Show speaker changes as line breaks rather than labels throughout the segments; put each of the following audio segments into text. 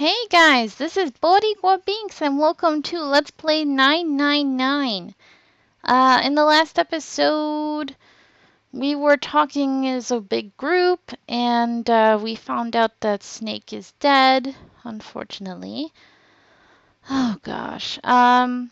Hey guys, this is Boricua Binks and welcome to Let's Play 999. In the last episode, we were talking as a big group and we found out that Snake is dead, unfortunately. Oh gosh. And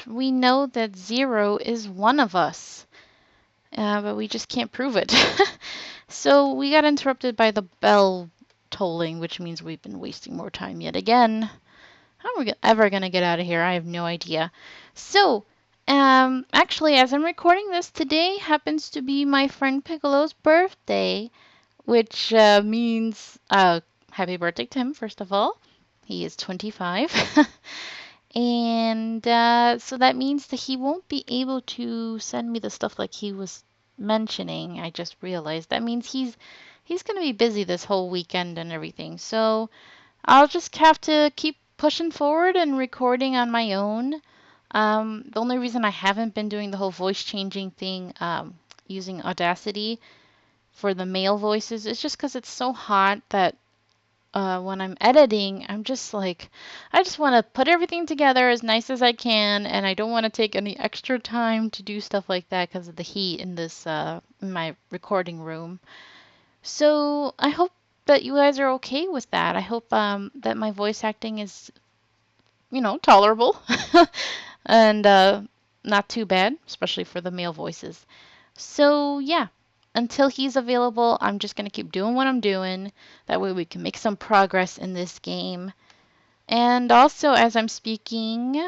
we know that Zero is one of us, but we just can't prove it. So we got interrupted by the bell tolling, which means we've been wasting more time yet again. How are we ever going to get out of here? I have no idea. So, actually, as I'm recording this, today happens to be my friend Piccolo's birthday, which means happy birthday to him, first of all. He is 25. And so that means that he won't be able to send me the stuff like he was mentioning. I just realized that means he's going to be busy this whole weekend and everything. So I'll just have to keep pushing forward and recording on my own. The only reason I haven't been doing the whole voice changing thing using Audacity for the male voices is just because it's so hot that when I'm editing, I'm just like, I just want to put everything together as nice as I can, and I don't want to take any extra time to do stuff like that because of the heat in this in my recording room. So I hope that you guys are okay with that. I hope that my voice acting is, tolerable and not too bad, especially for the male voices. So yeah, until he's available, I'm just going to keep doing what I'm doing. That way we can make some progress in this game. And also, as I'm speaking,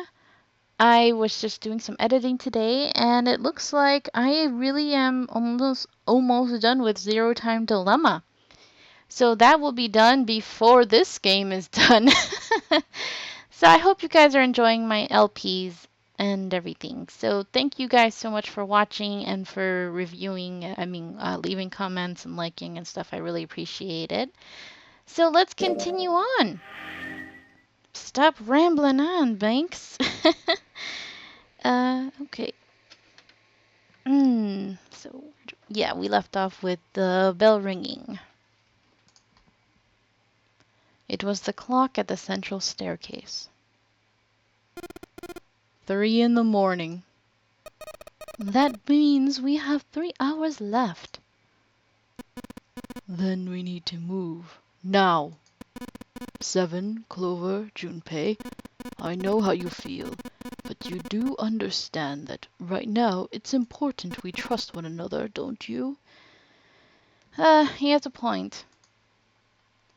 I was just doing some editing today, and it looks like I really am almost done with Zero Time Dilemma. So that will be done before this game is done. So I hope you guys are enjoying my LPs and everything. So thank you guys so much for watching and for reviewing, leaving comments and liking and stuff. I really appreciate it. So let's continue on. Stop rambling on, Banks. Okay. So, yeah, we left off with the bell ringing. It was the clock at the central staircase. 3 in the morning. That means we have 3 hours left. Then we need to move. Now. 7, Clover, Junpei. I know how you feel, but you do understand that right now it's important we trust one another, don't you? He has a point.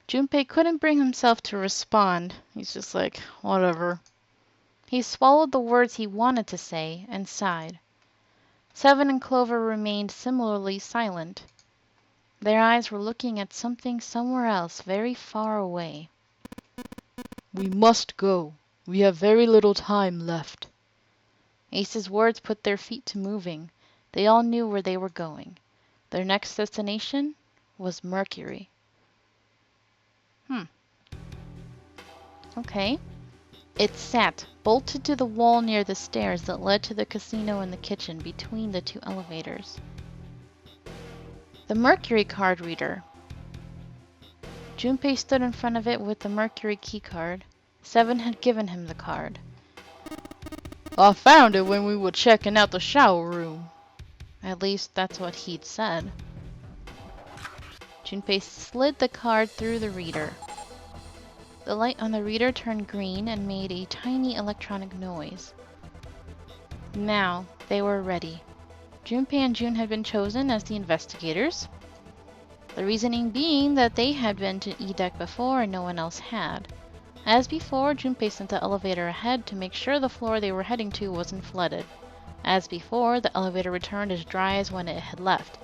Junpei couldn't bring himself to respond. He's just like, whatever. He swallowed the words he wanted to say and sighed. 7 and Clover remained similarly silent. Their eyes were looking at something somewhere else, very far away. We must go. We have very little time left. Ace's words put their feet to moving. They all knew where they were going. Their next destination was Mercury. Okay. It sat, bolted to the wall near the stairs that led to the casino and the kitchen between the 2 elevators. The Mercury card reader. Junpei stood in front of it with the Mercury key card. 7 had given him the card. I found it when we were checking out the shower room. At least that's what he'd said. Junpei slid the card through the reader. The light on the reader turned green and made a tiny electronic noise. Now they were ready. Junpei and Jun had been chosen as the investigators. The reasoning being that they had been to E-Deck before and no one else had. As before, Junpei sent the elevator ahead to make sure the floor they were heading to wasn't flooded. As before, the elevator returned as dry as when it had left.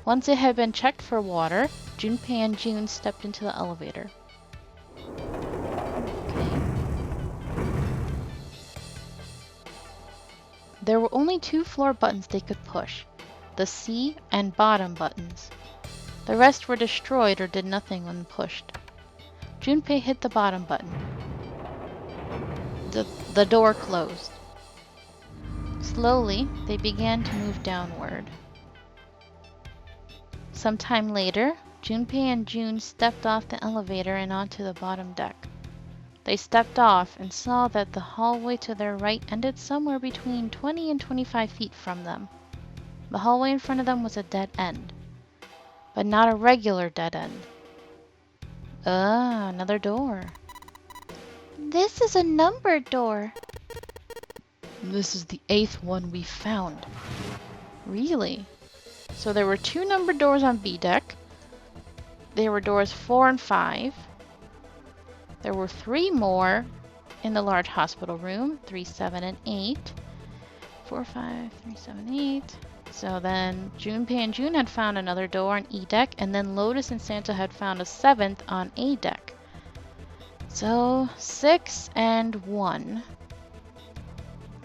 Once it had been checked for water, Junpei and Jun stepped into the elevator. Okay. There were only 2 floor buttons they could push, the C and bottom buttons. The rest were destroyed or did nothing when pushed. Junpei hit the bottom button. The door closed. Slowly, they began to move downward. Some time later, Junpei and June stepped off the elevator and onto the bottom deck. They stepped off and saw that the hallway to their right ended somewhere between 20 and 25 feet from them. The hallway in front of them was a dead end, but not a regular dead end. Another door.
This is a numbered door.
This is the 8th one we found.
Really? So there were 2 numbered doors on B deck. There were doors 4 and 5. There were 3 more in the large hospital room, 3, 7, and 8. 4, 5, 3, 7, 8. So then Junpei and June had found another door on E deck, and then Lotus and Santa had found a 7th on A deck. So 6 and 1.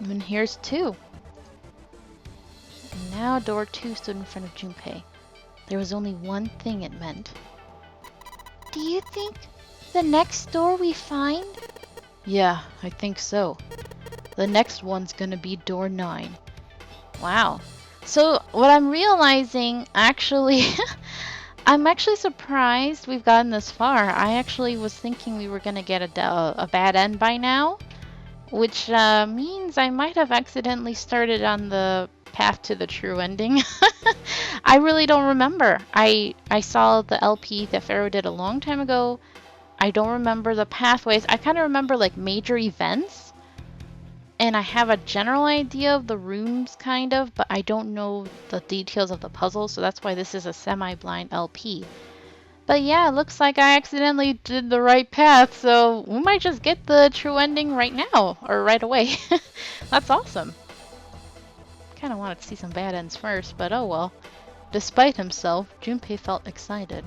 And here's 2. And now door 2 stood in front of Junpei. There was only one thing it meant.
Do you think the next door we find?
Yeah, I think so. The next one's gonna be door 9.
Wow. So what I'm realizing, actually, I'm actually surprised we've gotten this far. I actually was thinking we were gonna get a bad end by now, which means I might have accidentally started on the path to the true ending. I really don't remember. I saw the LP that Pharaoh did a long time ago. I don't remember the pathways. I kind of remember like major events, and I have a general idea of the rooms kind of, but I don't know the details of the puzzle, so that's why this is a semi-blind LP. But yeah, it looks like I accidentally did the right path, so we might just get the true ending right now, or right away. That's awesome. Kind of wanted to see some bad ends first, but oh well. Despite himself, Junpei felt excited.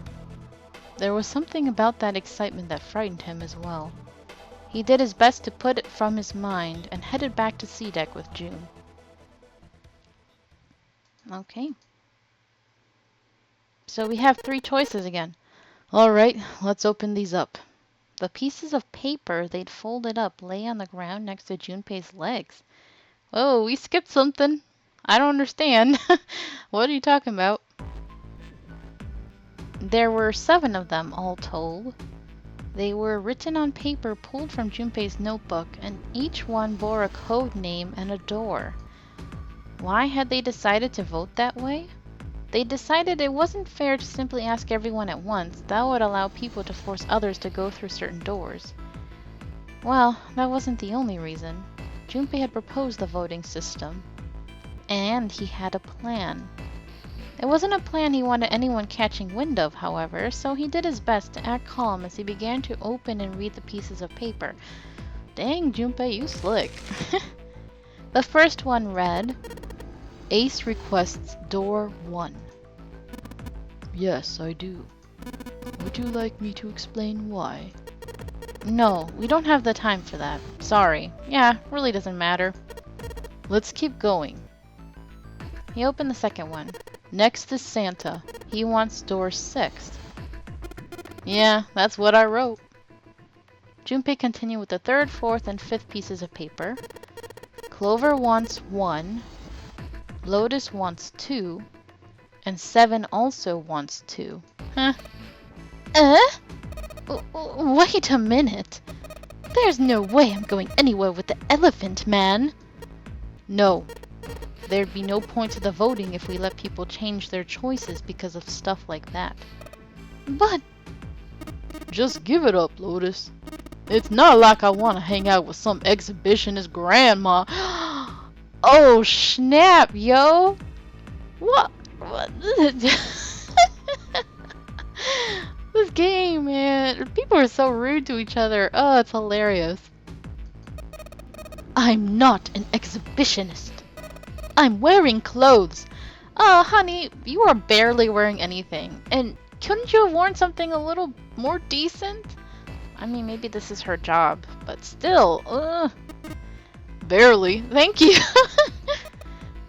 There was something about that excitement that frightened him as well. He did his best to put it from his mind and headed back to C deck with June. Okay. So we have 3 choices again.
Alright, let's open these up.
The pieces of paper they'd folded up lay on the ground next to Junpei's legs. Whoa, we skipped something. I don't understand. What are you talking about? There were 7 of them, all told. They were written on paper pulled from Junpei's notebook, and each one bore a code name and a door. Why had they decided to vote that way? They decided it wasn't fair to simply ask everyone at once. That would allow people to force others to go through certain doors. Well, that wasn't the only reason. Junpei had proposed the voting system. And he had a plan. It wasn't a plan he wanted anyone catching wind of, however, so he did his best to act calm as he began to open and read the pieces of paper. Dang, Junpei, you slick. The first one read, Ace requests door 1.
Yes, I do. Would you like me to explain why?
No, we don't have the time for that. Sorry. Yeah, really doesn't matter.
Let's keep going.
He opened the second one.
Next is Santa.
He wants door 6.
Yeah, that's what I wrote.
Junpei continued with the 3rd, 4th, and 5th pieces of paper. Clover wants 1. Lotus wants 2. And 7 also wants 2. Huh?
Wait a minute. There's no way I'm going anywhere with the elephant man.
No. There'd be no point to the voting if we let people change their choices because of stuff like that.
But...
Just give it up, Lotus. It's not like I want to hang out with some exhibitionist grandma.
Oh, snap, yo!
What?
This game, man. People are so rude to each other. Oh, it's hilarious.
I'm not an exhibitionist. I'm wearing clothes.
Oh, honey, you are barely wearing anything. And couldn't you have worn something a little more decent? I mean, maybe this is her job, but still, ugh.
Barely.
Thank you.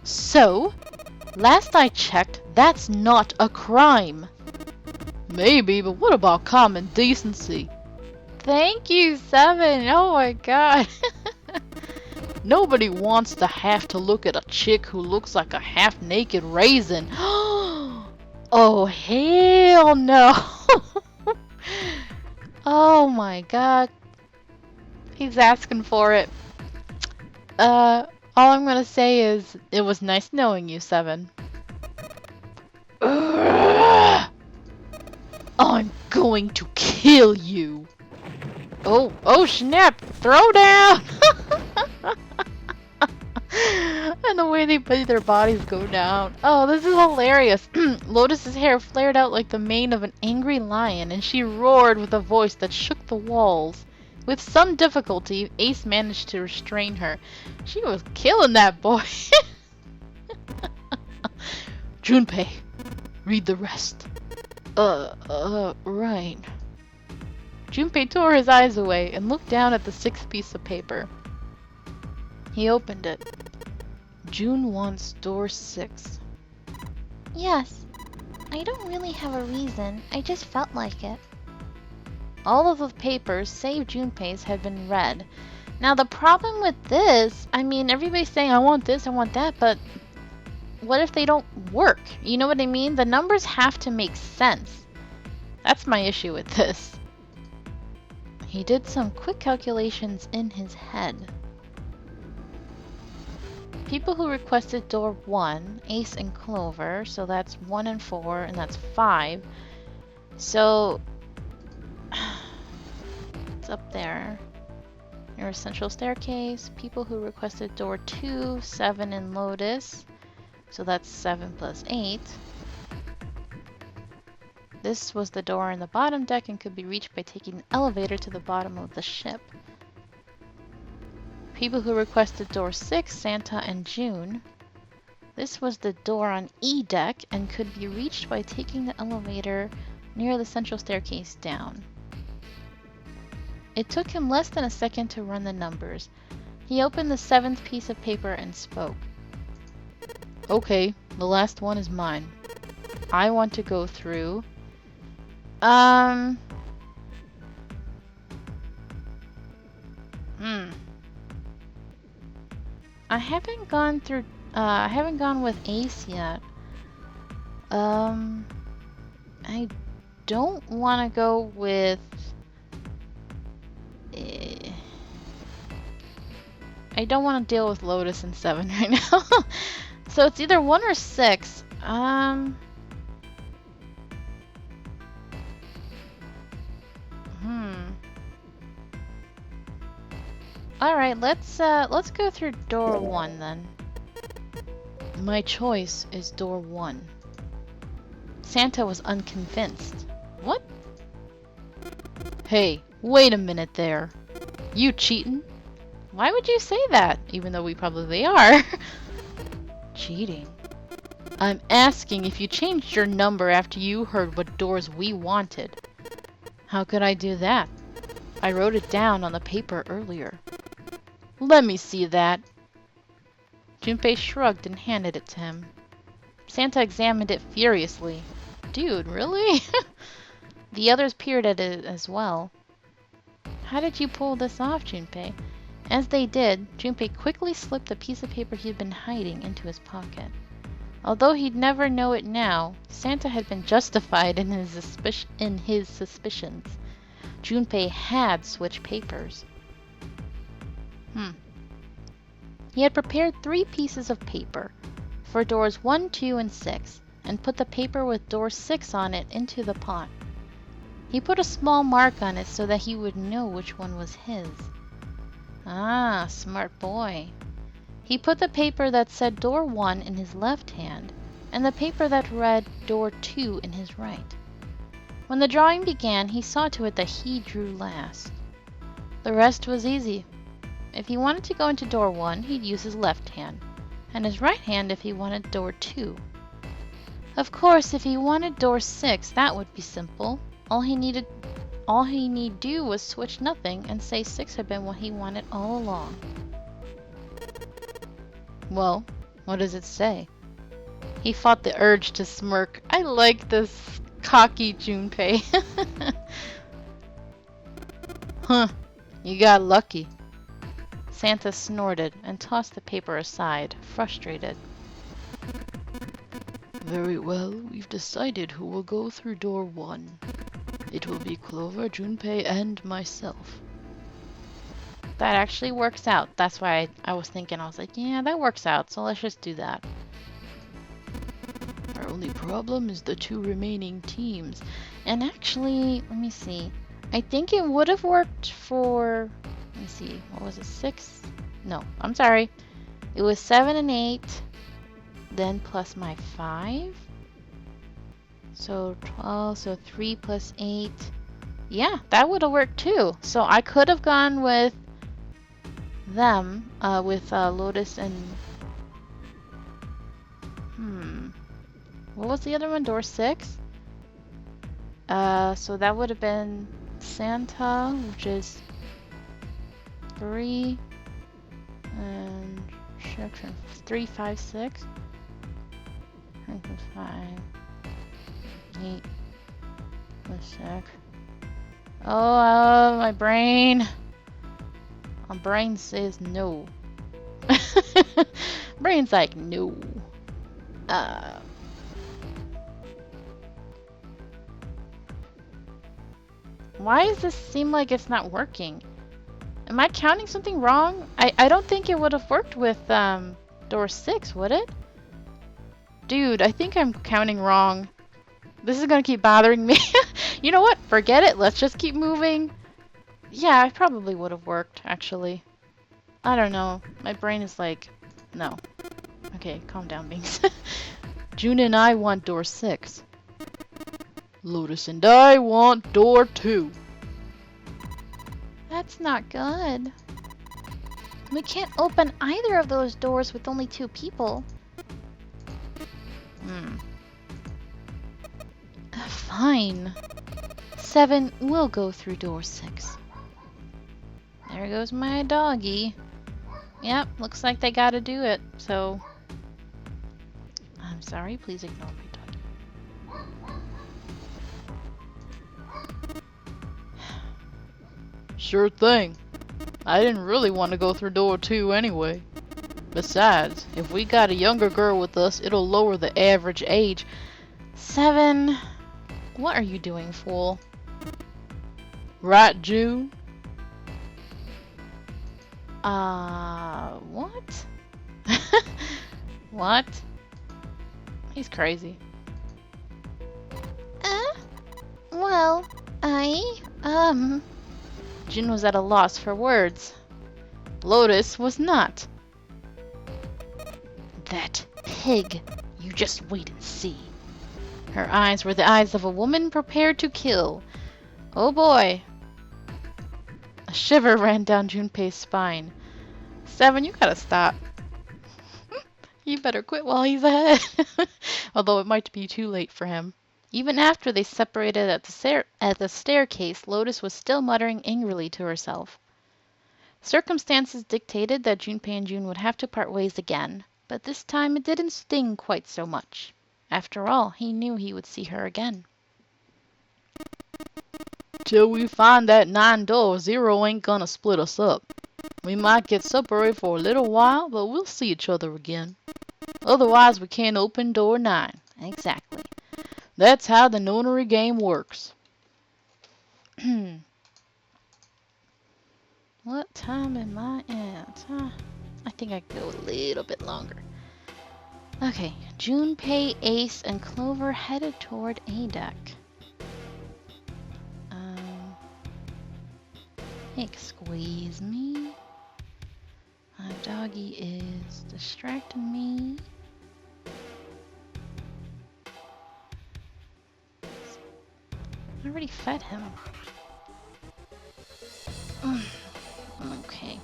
So, last I checked, that's not a crime.
Maybe, but what about common decency?
Thank you, 7. Oh my god.
Nobody wants to have to look at a chick who looks like a half-naked raisin.
Oh, hell no! Oh my god. He's asking for it. All I'm gonna say is, it was nice knowing you, Seven. Ugh. I'm going to kill you! Oh snap! Throw down! And the way they put their bodies go down. Oh, this is hilarious. Lotus's hair flared out like the mane of an angry lion, and she roared with a voice that shook the walls. With some difficulty, Ace managed to restrain her. She was killing that boy. Junpei, read the rest. Right. Junpei tore his eyes away and looked down at the sixth piece of paper. He opened it. June wants door 6.
Yes. I don't really have a reason. I just felt like it.
All of the papers, save Junpei's, had been read. Now the problem with this, I mean, everybody's saying, I want this, I want that, but what if they don't work? You know what I mean? The numbers have to make sense. That's my issue with this. He did some quick calculations in his head. People who requested door 1, Ace and Clover, so that's 1 and 4, and that's 5. So, it's up there. Near a central staircase. People who requested door 2, 7 and Lotus, so that's 7 plus 8. This was the door on the bottom deck and could be reached by taking the elevator to the bottom of the ship. People who requested door 6, Santa and June. This was the door on E deck and could be reached by taking the elevator near the central staircase down. It took him less than a second to run the numbers. He opened the 7th piece of paper and spoke. Okay, the last one is mine. I want to go through... I haven't gone through, I haven't gone with Ace yet. I don't want to go with... I don't want to deal with Lotus and 7 right now. So it's either 1 or 6. Alright, let's go through door 1 then. My choice is door 1. Santa was unconvinced. What? Hey, wait a minute there. You cheating? Why would you say that, even though we probably are? Cheating. I'm asking if you changed your number after you heard what doors we wanted. How could I do that? I wrote it down on the paper earlier. Let me see that. Junpei shrugged and handed it to him. Santa examined it furiously. Dude, really? The others peered at it as well. How did you pull this off, Junpei? As they did, Junpei quickly slipped the piece of paper he'd been hiding into his pocket. Although he'd never know it now, Santa had been justified in his suspicions. Junpei had switched papers. He had prepared 3 pieces of paper for doors 1, 2, and 6, and put the paper with door 6 on it into the pot. He put a small mark on it so that he would know which one was his. Ah, smart boy. He put the paper that said door 1 in his left hand, and the paper that read door 2 in his right. When the drawing began, he saw to it that he drew last. The rest was easy. If he wanted to go into door 1, he'd use his left hand, and his right hand if he wanted door 2. Of course, if he wanted door 6, that would be simple. All he need do was switch nothing and say 6 had been what he wanted all along. Well, what does it say? He fought the urge to smirk. I like this cocky Junpei. Huh, you got lucky. Santa snorted and tossed the paper aside, frustrated.
Very well, we've decided who will go through door 1. It will be Clover, Junpei, and myself.
That actually works out. That's why I was thinking, I was like, yeah, that works out, so let's just do that.
Our only problem is the 2 remaining teams.
And actually, let me see. I think it would have worked for, let me see, what was it, 6? No, I'm sorry. It was 7 and 8, then plus my 5. So 12, so 3 plus 8. Yeah, that would have worked too. So I could have gone with them, with Lotus and... What was the other one? Door 6? So that would have been Santa, which is 3, and 3, 5, 6. 5, 8, plus 6. Oh, my brain. My brain says no. Brain's like, no. Why does this seem like it's not working? Am I counting something wrong? I don't think it would have worked with door 6, would it? Dude, I think I'm counting wrong. This is gonna keep bothering me. You know what? Forget it. Let's just keep moving. Yeah, it probably would have worked, actually. I don't know. My brain is like, no. Okay, calm down, Binks.
June and I want door 6. Lotus and I want door 2.
That's not good. We can't open either of those doors with only 2 people. Fine. 7 will go through door 6. There goes my doggy. Yep, looks like they gotta do it, so... I'm sorry, please ignore my doggy.
Sure thing. I didn't really want to go through door 2 anyway. Besides, if we got a younger girl with us, it'll lower the average age.
7... What are you doing, fool?
Right, June?
What? What? He's crazy. Well, Jin was at a loss for words. Lotus was not. That pig. You just wait and see. Her eyes were the eyes of a woman prepared to kill. Oh boy. A shiver ran down Junpei's spine. 7, you gotta stop. You better quit while he's ahead. Although it might be too late for him. Even after they separated at the staircase, Lotus was still muttering angrily to herself. Circumstances dictated that Junpei and June would have to part ways again, but this time it didn't sting quite so much. After all, he knew he would see her again.
Till we find that 9 door, 0 ain't gonna split us up. We might get separated for a little while, but we'll see each other again. Otherwise, we can't open door 9.
Exactly.
That's how the nonary game works.
What time am I at? I think I could go a little bit longer. Okay, Junpei, Ace, and Clover headed toward A deck. Excuse me. My doggy is distracting me. I already fed him. Okay.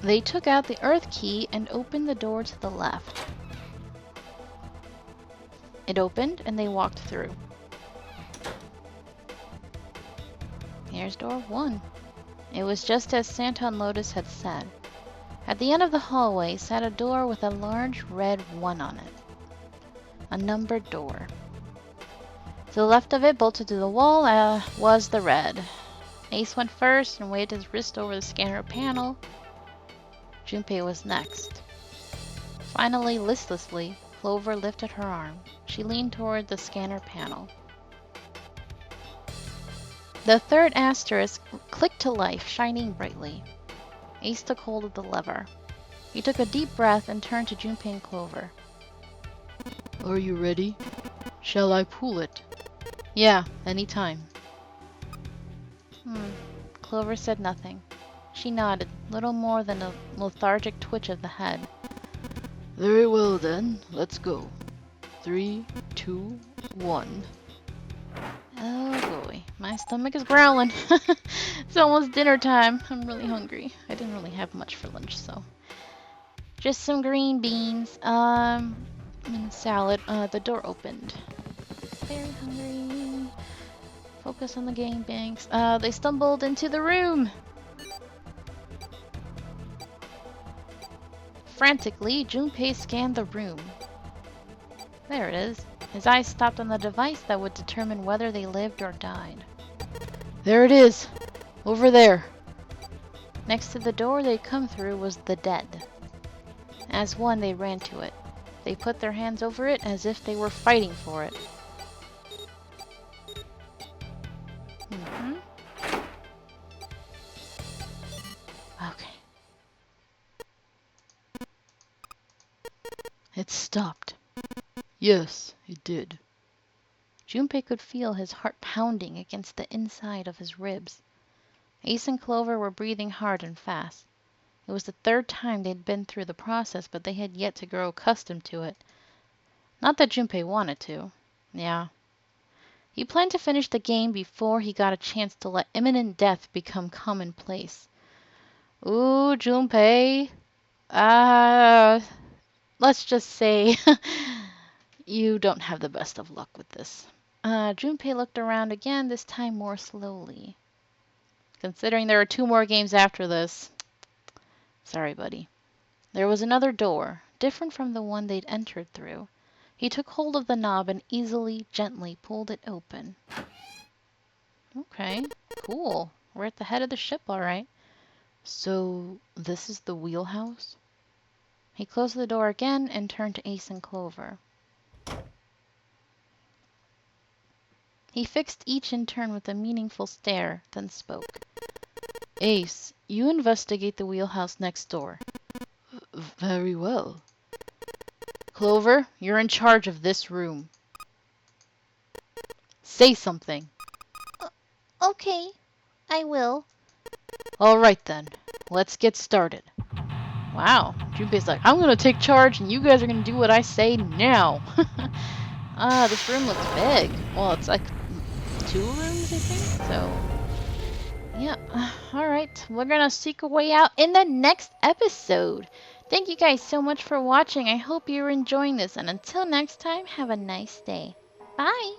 They took out the earth key and opened the door to the left. It opened and they walked through. Here's door 1. It was just as Santa and Lotus had said. At the end of the hallway sat a door with a large red 1 on it. A numbered door. To the left of it, bolted to the wall, was the red. Ace went first and waved his wrist over the scanner panel. Junpei was next. Finally, listlessly, Clover lifted her arm. She leaned toward the scanner panel. The third asterisk clicked to life, shining brightly. Ace took hold of the lever. He took a deep breath and turned to Junpei and Clover.
Are you ready? Shall I pull it? Yeah, anytime.
Clover said nothing. She nodded, little more than a lethargic twitch of the head.
Very well then, let's go. 3, 2, 1.
Oh boy, my stomach is growling. It's almost dinner time. I'm really hungry. I didn't really have much for lunch, so. Just some green beans, and salad. The door opened. Very hungry. Focus on the game banks. They stumbled into the room. Frantically, Junpei scanned the room. There it is. His eyes stopped on the device that would determine whether they lived or died.
There it is. Over there.
Next to the door they'd come through was the dead. As one, they ran to it. They put their hands over it as if they were fighting for it. Okay.
It stopped. Yes, it did.
Junpei could feel his heart pounding against the inside of his ribs. Ace and Clover were breathing hard and fast. It was the third time they'd been through the process, but they had yet to grow accustomed to it. Not that Junpei wanted to. Yeah. He planned to finish the game before he got a chance to let imminent death become commonplace. Ooh, Junpei. Let's just say you don't have the best of luck with this. Junpei looked around again, this time more slowly. Considering there are 2 more games after this. Sorry, buddy. There was another door, different from the one they'd entered through. He took hold of the knob and easily, gently pulled it open. Okay, cool. We're at the head of the ship, all right.
So, this is the wheelhouse?
He closed the door again and turned to Ace and Clover. He fixed each in turn with a meaningful stare, then spoke.
Ace, you investigate the wheelhouse next door. Very well.
Clover, you're in charge of this room. Say something.
Okay, I will.
All right then, let's get started.
Wow, Junpei's like, I'm gonna take charge and you guys are gonna do what I say now. This room looks big. Well, it's like 2 rooms, I think, so. Yeah, alright. We're gonna seek a way out in the next episode. Thank you guys so much for watching. I hope you're enjoying this, and until next time, have a nice day. Bye!